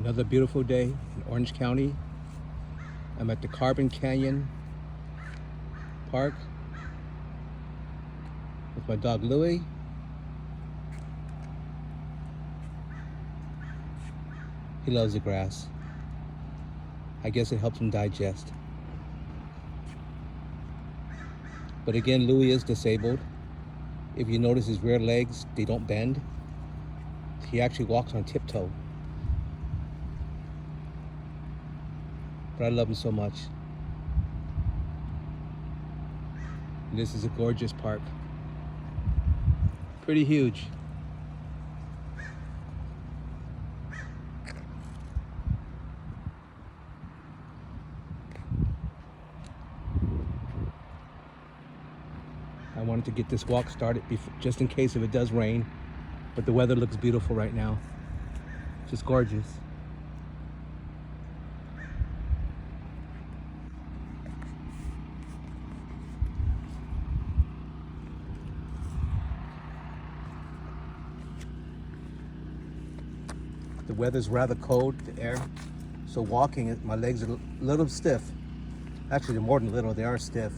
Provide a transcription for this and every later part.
Another beautiful day in Orange County. I'm at the Carbon Canyon Park with my dog Louie. He loves the grass. I guess it helps him digest. But again, Louie is disabled. If you notice his rear legs, they don't bend. He actually walks on tiptoe. But I love him so much. And this is a gorgeous park. Pretty huge. I wanted to get this walk started just in case if it does rain, but the weather looks beautiful right now. Just gorgeous. The weather's rather cold, the air, so walking, my legs are a little stiff. Actually, they're more than little, they are stiff.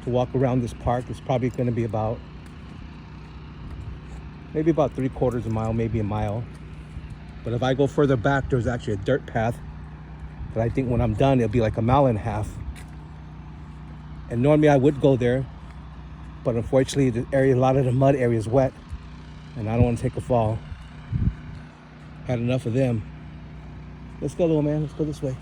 To walk around this park is probably going to be maybe about 3/4 of a mile, maybe a mile. But if I go further back, there's actually a dirt path that I think when I'm done, it'll be like 1.5 miles. And normally I would go there, but unfortunately the area, a lot of the mud area is wet, and I don't want to take a fall. Had enough of them. Let's go, little man, let's go this way.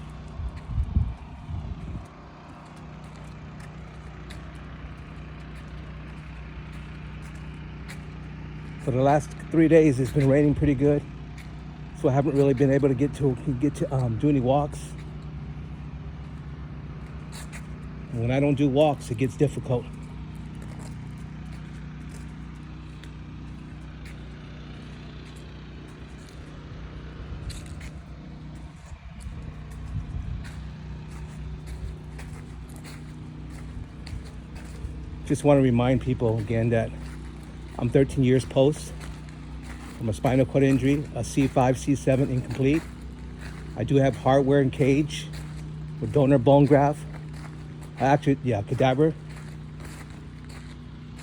For the last 3 days, it's been raining pretty good, so I haven't really been able to get to do any walks. And when I don't do walks, it gets difficult. Just want to remind people again that I'm 13 years post from a spinal cord injury, a C5, C7 incomplete. I do have hardware and cage with donor bone graft. Cadaver.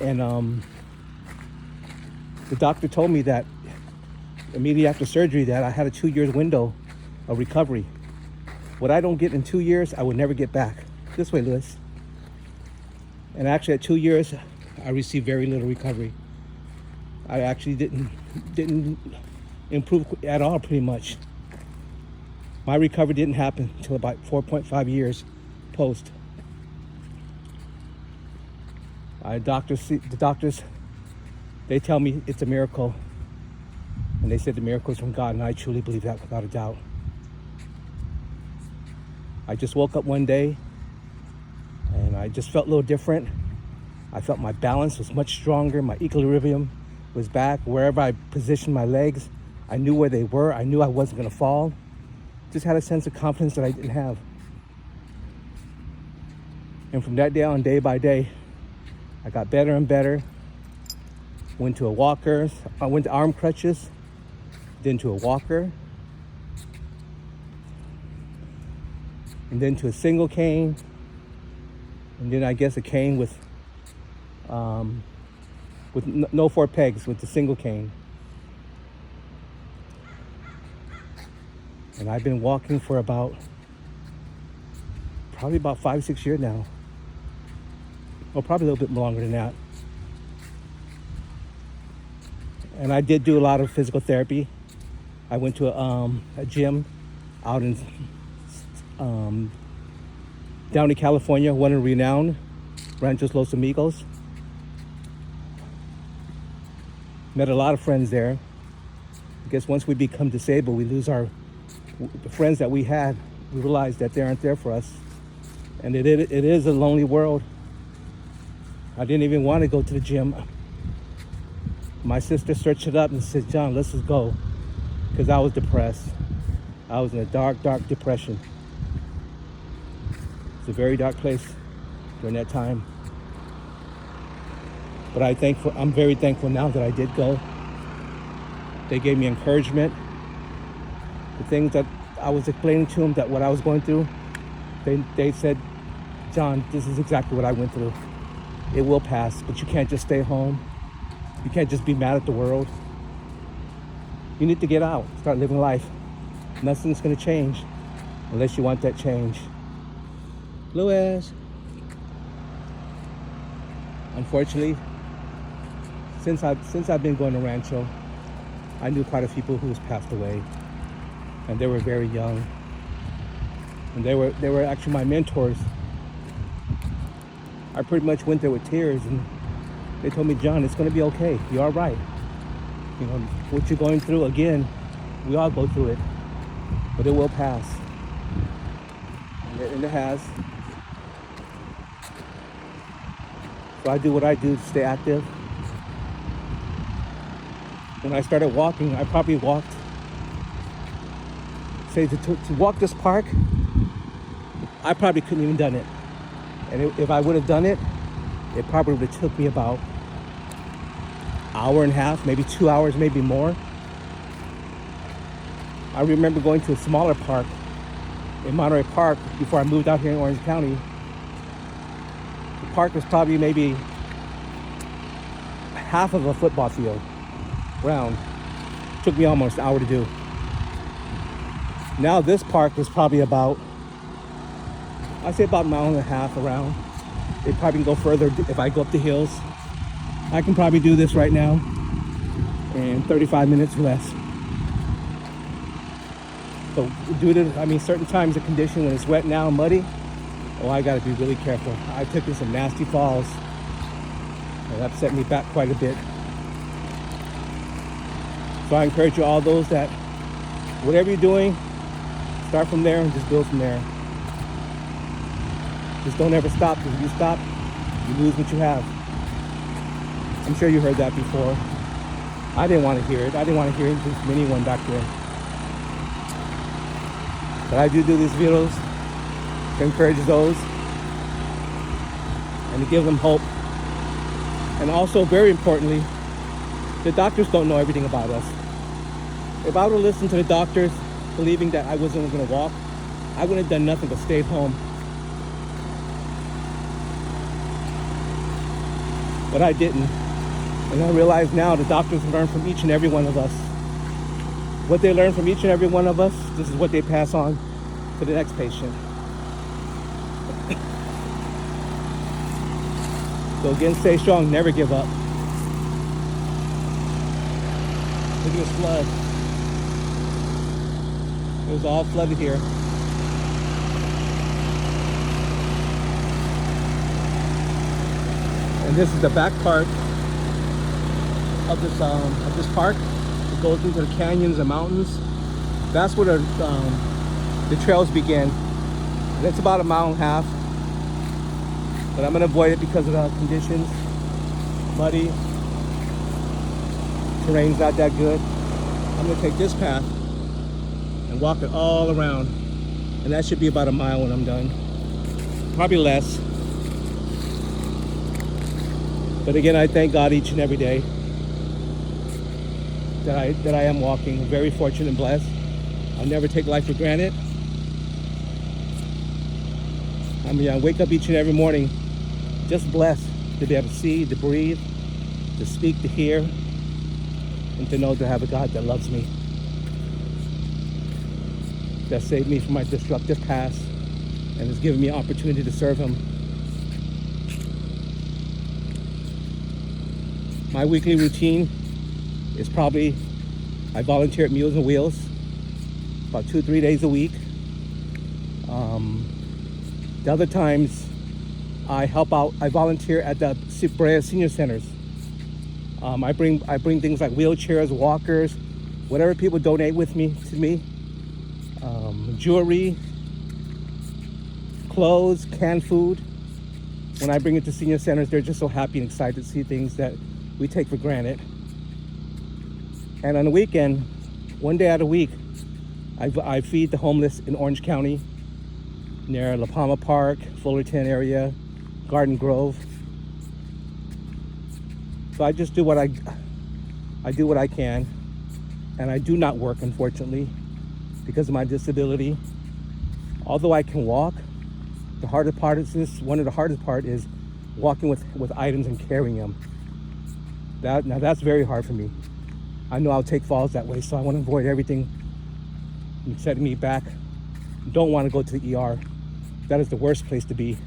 And the doctor told me that immediately after surgery that I had a 2-year window of recovery. What I don't get in 2 years, I would never get back. This way, Lewis. And actually at 2 years, I received very little recovery. I actually didn't improve at all, pretty much. My recovery didn't happen until about 4.5 years post. The doctors, they tell me it's a miracle. And they said the miracle is from God, and I truly believe that without a doubt. I just woke up one day, and I just felt a little different. I felt my balance was much stronger, my equilibrium was back. Wherever I positioned my legs, I knew where they were. I knew I wasn't gonna fall. Just had a sense of confidence that I didn't have. And from that day on, day by day, I got better and better. Went to a walker, I went to arm crutches, then to a walker, and then to a single cane, and then I guess a cane with no 4 pegs, with the single cane. And I've been walking for probably about 5-6 years now. Or probably a little bit longer than that. And I did do a lot of physical therapy. I went to a gym out in down in California, one in renowned, Ranchos Los Amigos. Met a lot of friends there. I guess once we become disabled, we lose the friends that we had. We realize that they aren't there for us. And it is a lonely world. I didn't even want to go to the gym. My sister searched it up and said, John, let's just go. Because I was depressed. I was in a dark, dark depression. It's a very dark place during that time. But I'm very thankful now that I did go. They gave me encouragement. The things that I was explaining to them, that what I was going through, they said, John, this is exactly what I went through. It will pass, but you can't just stay home. You can't just be mad at the world. You need to get out, start living life. Nothing's gonna change unless you want that change. Louis. Unfortunately, since I've been going to Rancho, I knew quite a few people who has passed away, and they were very young, and they were actually my mentors. I pretty much went there with tears, and they told me, John, it's going to be okay. You're all right. You know, what you're going through, again, we all go through it, but it will pass, and it has. So I do what I do to stay active. When I started walking, I probably walked, say to walk this park, I probably couldn't even done it. And if I would have done it, it probably would have took me about an hour and a half, maybe 2 hours, maybe more. I remember going to a smaller park in Monterey Park before I moved out here in Orange County. The park was probably maybe half of a football field, round. Took me almost an hour to do. Now this park is probably about, I'd say about a mile and a half around. It probably can go further if I go up the hills. I can probably do this right now in 35 minutes or less. So due to, certain times the condition when it's wet now and muddy, I gotta be really careful. I took in some nasty falls, and that set me back quite a bit. So I encourage you, all those that, whatever you're doing, start from there and just build from there. Just don't ever stop, because if you stop, you lose what you have. I'm sure you heard that before. I didn't want to hear it. I didn't want to hear it from anyone back then. But I do these videos to encourage those and to give them hope. And also, very importantly, the doctors don't know everything about us. If I would have listened to the doctors believing that I wasn't going to walk, I wouldn't have done nothing but stayed home. But I didn't. And I realize now the doctors learn from each and every one of us. What they learn from each and every one of us, this is what they pass on to the next patient. So again, stay strong, never give up. Look at this flood. It was all flooded here. And this is the back part of this park. It goes into the canyons and mountains. That's where the trails begin. That's about a mile and a half. But I'm gonna avoid it because of the conditions. Muddy. Terrain's not that good. I'm gonna take this path and walk it all around. And that should be about a mile when I'm done. Probably less. But again, I thank God each and every day that I am walking. I'm very fortunate and blessed. I'll never take life for granted. I wake up each and every morning just blessed to be able to see, to breathe, to speak, to hear, and to know to have a God that loves me, that saved me from my destructive past and has given me an opportunity to serve Him. My weekly routine is probably, I volunteer at Meals on Wheels about 2-3 days a week. The other times I help out, I volunteer at the Brea Senior Centers. I bring things like wheelchairs, walkers, whatever people donate to me. Jewelry, clothes, canned food. When I bring it to senior centers, they're just so happy and excited to see things that we take for granted. And on the weekend, one day out of the week, I feed the homeless in Orange County, near La Palma Park, Fullerton area, Garden Grove. So I just do what I do what I can, and I do not work, unfortunately, because of my disability. Although I can walk, the hardest part is one of the hardest part is walking with items and carrying them. Now that's very hard for me. I know I'll take falls that way, so I want to avoid everything setting me back. Don't want to go to the ER. That is the worst place to be,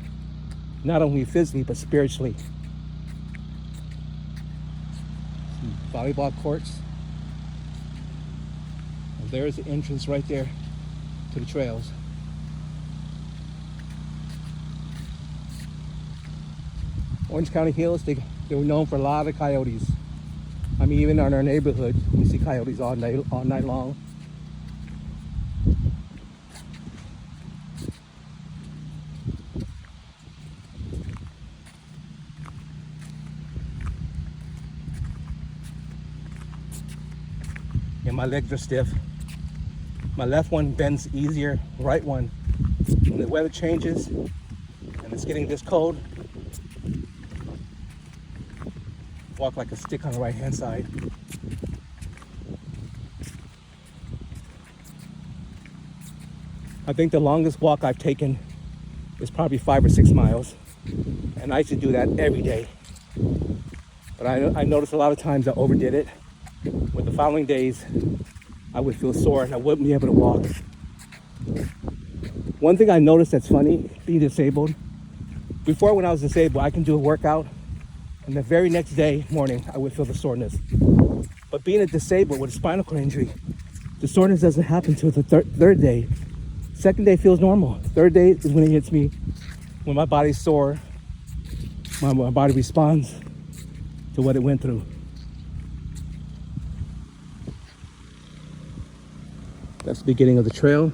not only physically but spiritually. Some volleyball courts. And there's the entrance right there to the trails. Orange County Hills, they were known for a lot of coyotes. I mean, even in our neighborhood, we see coyotes all night long. And my legs are stiff. My left one bends easier, right one. When the weather changes and it's getting this cold, walk like a stick on the right hand side. I think the longest walk I've taken is probably 5 or 6 miles, and I used to do that every day. But I noticed a lot of times I overdid it. With the following days, I would feel sore and I wouldn't be able to walk. One thing I noticed that's funny, being disabled, before when I was disabled, I can do a workout, and the very next day morning, I would feel the soreness. But being a disabled with a spinal cord injury, the soreness doesn't happen until the third day. Second day feels normal. Third day is when it hits me, when my body's sore, my body responds to what it went through. That's the beginning of the trail,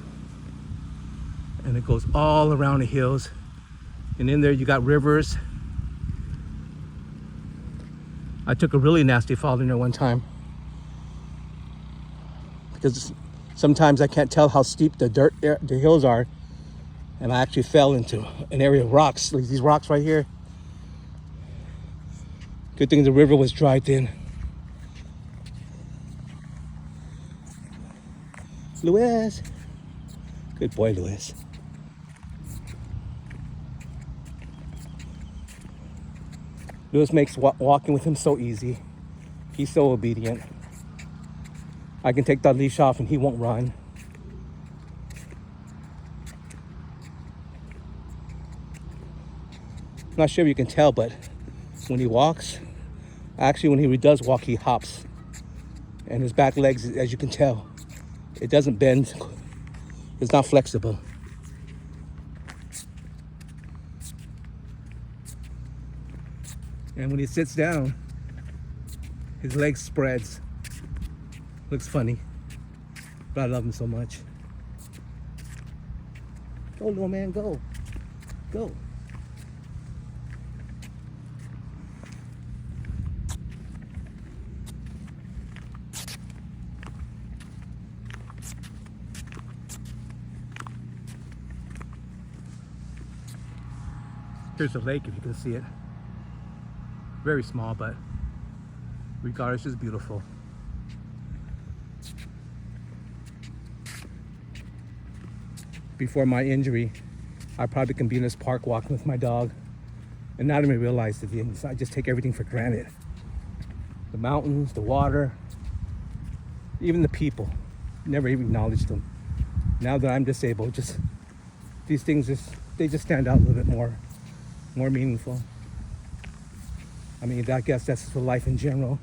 and it goes all around the hills, and in there you got rivers. I took a really nasty fall in there one time because sometimes I can't tell how steep the hills are, and I actually fell into an area of rocks, like these rocks right here. Good thing the river was dry then. Luis. Good boy, Luis. Luis makes walking with him so easy. He's so obedient. I can take that leash off and he won't run. I'm not sure if you can tell, but when he walks, actually when he does walk, he hops. And his back legs, as you can tell, it doesn't bend. It's not flexible. And when he sits down, his legs spreads. Looks funny, but I love him so much. Go, little man, go. Go. Here's the lake, if you can see it. Very small, but regardless, it's beautiful. Before my injury, I probably can be in this park walking with my dog and not even realize the views. I just take everything for granted. The mountains, the water, even the people. Never even acknowledged them. Now that I'm disabled, just these things they just stand out a little bit more meaningful. I mean, I guess that's for life in general.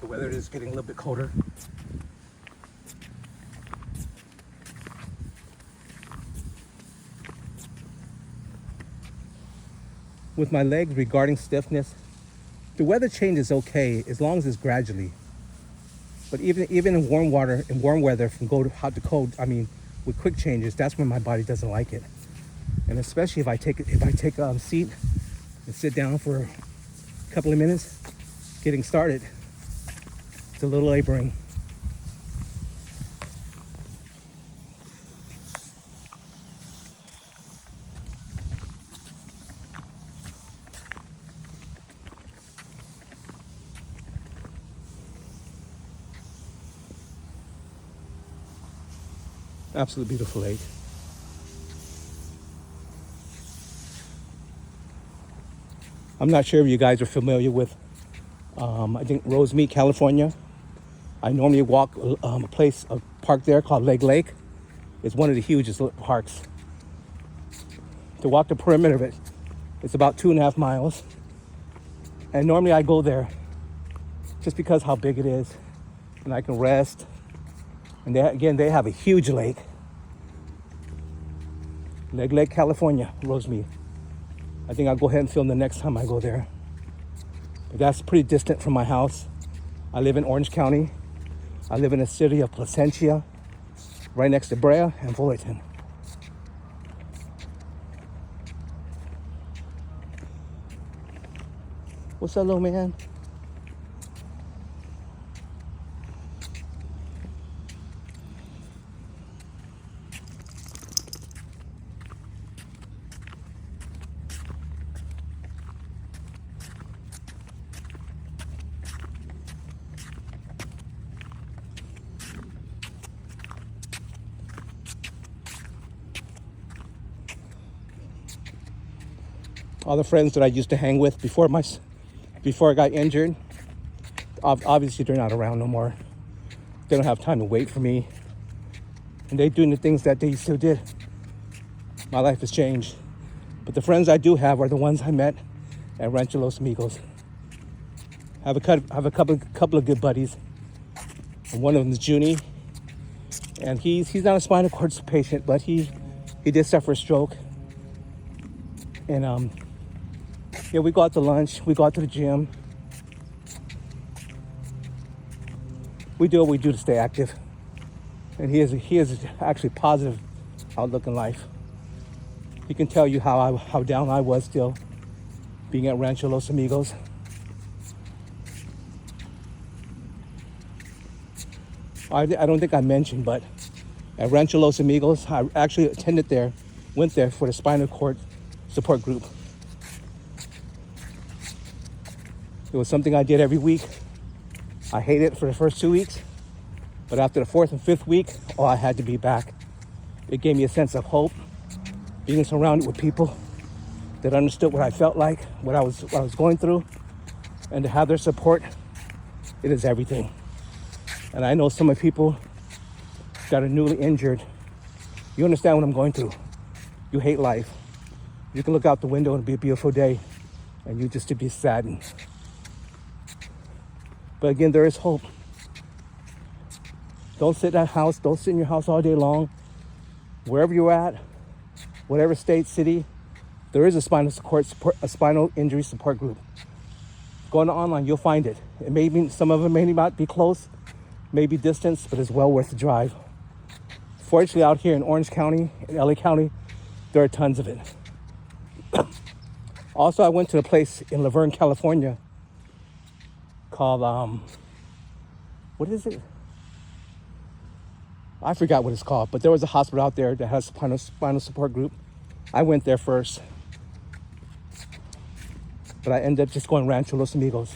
The weather is getting a little bit colder. With my legs regarding stiffness, the weather change is okay as long as it's gradually. But even in warm water, in warm weather, from hot to cold, I mean, with quick changes, that's when my body doesn't like it. And especially if I take a seat and sit down for a couple of minutes, getting started, it's a little laboring. Absolutely beautiful lake. I'm not sure if you guys are familiar with, I think Rosemead, California. I normally walk a park there called Leg Lake. It's one of the hugest parks. To walk the perimeter of it, it's about 2.5 miles. And normally I go there just because how big it is, and I can rest. And they have a huge lake. Leg Lake, California, Rosemead. I think I'll go ahead and film the next time I go there. But that's pretty distant from my house. I live in Orange County. I live in the city of Placentia, right next to Brea and Fullerton. What's up, little man? All the friends that I used to hang with before I got injured, obviously they're not around no more. They don't have time to wait for me. And they're doing the things that they still did. My life has changed. But the friends I do have are the ones I met at Rancho Los Amigos. I have a couple of good buddies. And one of them is Junie. And he's not a spinal cord patient, but he did suffer a stroke. And yeah, we go out to lunch, we go out to the gym. We do what we do to stay active. And he is actually positive outlook in life. He can tell you how down I was still being at Rancho Los Amigos. I don't think I mentioned, but at Rancho Los Amigos, I actually went there for the spinal cord support group. It was something I did every week. I hated it for the first 2 weeks, but after the 4th and 5th week, I had to be back. It gave me a sense of hope, being surrounded with people that understood what I felt like, what I was going through, and to have their support, it is everything. And I know some of the people that are newly injured, you understand what I'm going through. You hate life. You can look out the window and it'll be a beautiful day, and you just to be saddened. But again, there is hope. Don't sit in your house all day long. Wherever you're at, whatever state, city, there is a spinal injury support group. Go online, you'll find it. Some of them may not be close, may be distance, but it's well worth the drive. Fortunately, out here in Orange County, in LA County, there are tons of it. Also, I went to a place in Laverne, California called, what is it? I forgot what it's called, but there was a hospital out there that has a spinal support group. I went there first, but I ended up just going Rancho Los Amigos.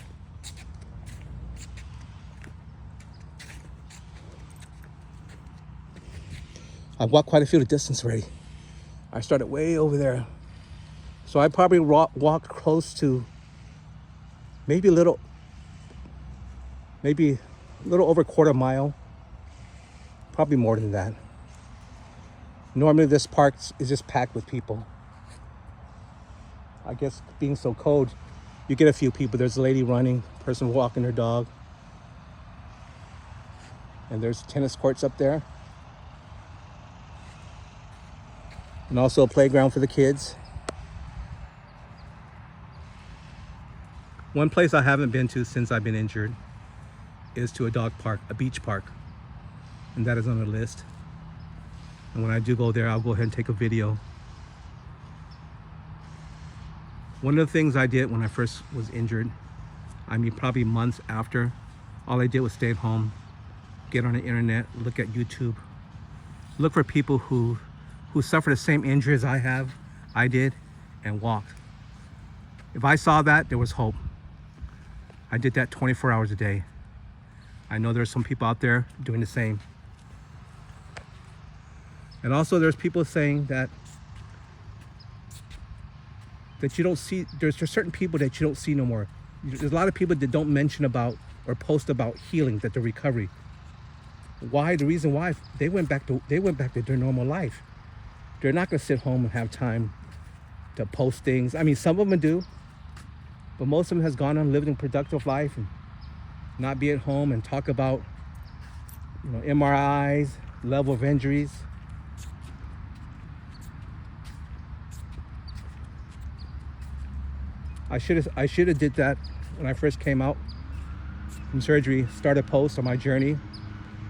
I've walked quite a few of the distance already. I started way over there. So I probably walked close to maybe a little over a quarter mile. Probably more than that. Normally this park is just packed with people. I guess being so cold, you get a few people. There's a lady running, person walking their dog. And there's tennis courts up there. And also a playground for the kids. One place I haven't been to since I've been injured is to a dog park, a beach park. And that is on the list. And when I do go there, I'll go ahead and take a video One of the things I did when I first was injured, I mean probably months after, all I did was stay at home, get on the internet, look at YouTube, look for people who suffered the same injuries I did, and walked. If I saw that, there was hope. I did that 24 hours a day. I know there's some people out there doing the same. And also there's people saying that you don't see, there's certain people that you don't see no more. There's a lot of people that don't mention about or post about healing, that the recovery. Why? The reason why, they went back to their normal life. They're not gonna sit home and have time to post things. I mean, some of them do, but most of them has gone on living a productive life and not be at home and talk about, MRIs, level of injuries. I should have did that when I first came out from surgery, started a post on my journey,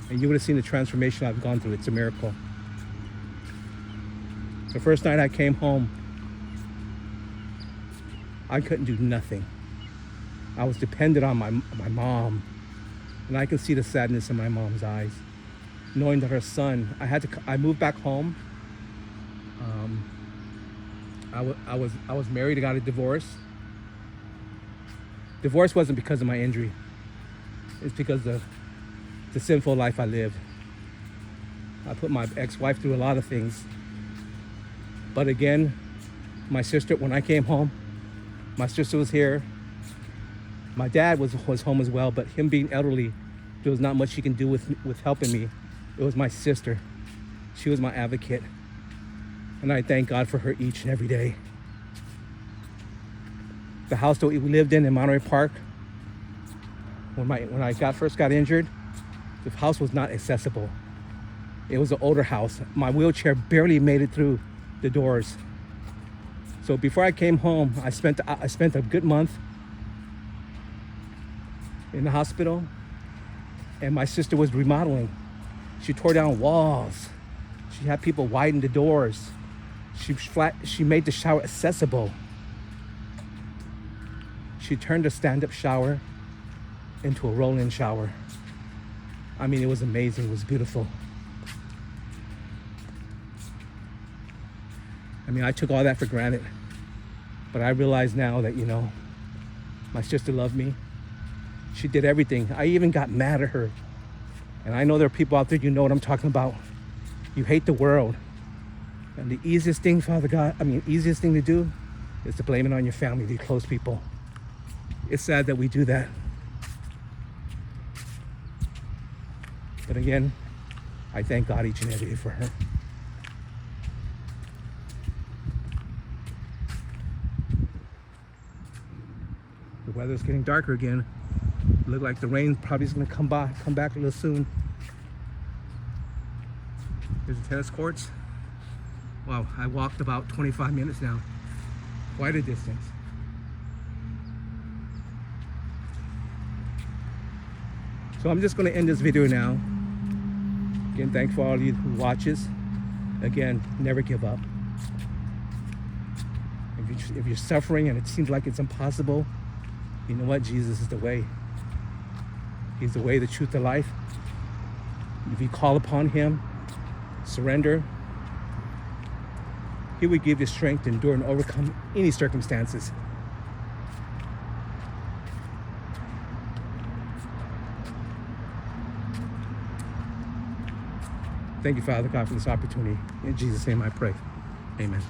and you would have seen the transformation I've gone through. It's a miracle. The first night I came home, I couldn't do nothing. I was dependent on my mom, and I could see the sadness in my mom's eyes, knowing that her son, I moved back home. I was married, I got a divorce. Divorce wasn't because of my injury. It's because of the sinful life I lived. I put my ex-wife through a lot of things. But again, my sister, when I came home, my sister was here. My dad was home as well, but him being elderly, there was not much he can do with helping me. It was my sister. She was my advocate. And I thank God for her each and every day. The house that we lived in Monterey Park, when I first got injured, the house was not accessible. It was an older house. My wheelchair barely made it through the doors. So before I came home, I spent a good month in the hospital, and my sister was remodeling. She tore down walls. She had people widen the doors. She made the shower accessible. She turned a stand-up shower into a roll-in shower. I mean, it was amazing. It was beautiful. I mean, I took all that for granted, but I realize now that, my sister loved me. She did everything. I even got mad at her. And I know there are people out there, you know what I'm talking about. You hate the world. And the easiest thing, easiest thing to do is to blame it on your family, the close people. It's sad that we do that. But again, I thank God each and every day for her. The weather's getting darker again. Look like the rain probably is going to come back a little soon. Here's the tennis courts. Wow, I walked about 25 minutes now. Quite a distance. So I'm just going to end this video now. Again, thanks for all of you who watches. Again, never give up. If you're suffering and it seems like it's impossible, you know what? Jesus is the way. He's the way, the truth, the life. If you call upon him, surrender, he will give you strength to endure and overcome any circumstances. Thank you, Father God, for this opportunity. In Jesus' name I pray. Amen.